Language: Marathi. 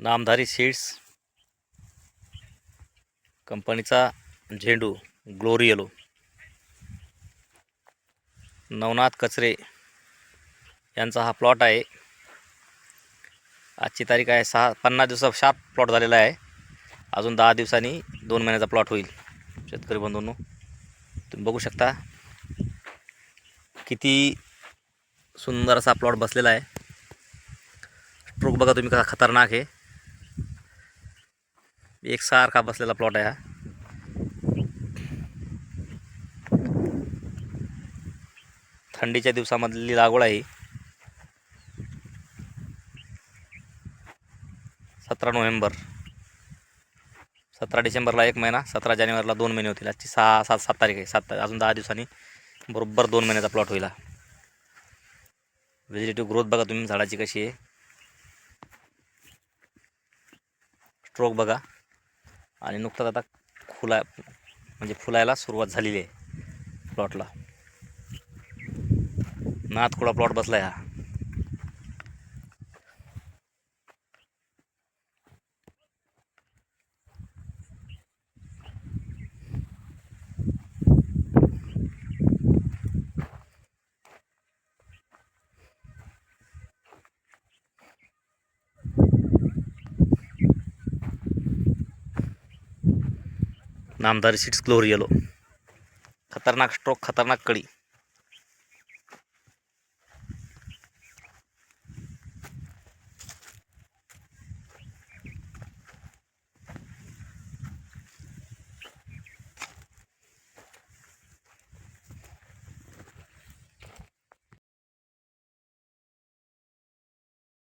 नामधारी सीड्स कंपनीचा झेंडू ग्लोरी येलो, नवनाथ कचरे यांचा हा प्लॉट आहे. आजची तारीख आहे 50 दिवसा शार्प प्लॉट झालेला आहे. अजून 10 दिवसांनी 2 महिन्याचा प्लॉट होईल. शेतकरी बंधूंनो, तुम्ही बघू शकता किती सुंदर असा प्लॉट बसलेला आहे. स्ट्रोक बघा तुम्ही कसा खतरनाक आहे. एकसारखा बसलेला प्लॉट आहे हा. थंडीच्या दिवसामधली लागवड आहे. 17 नोव्हेंबर, 17 डिसेंबरला 1 महिना, 17 जानेवारीला 2 महिने होतील. आजची 7 तारीख आहे. 7 अजून 10 दिवसांनी बरोबर 2 महिन्याचा प्लॉट होईल. व्हेजिटेटिव्ह ग्रोथ बघा तुम्ही झाडाची कशी आहे. स्ट्रोक बघा, आणि नुकताच आता फुलायला सुरुवात झालेली आहे प्लॉटला. नाथखोळा प्लॉट बसला आहे हा. नामधारी सीड्स ग्लोरी येलो, खतरनाक स्ट्रोक, खतरनाक कळी.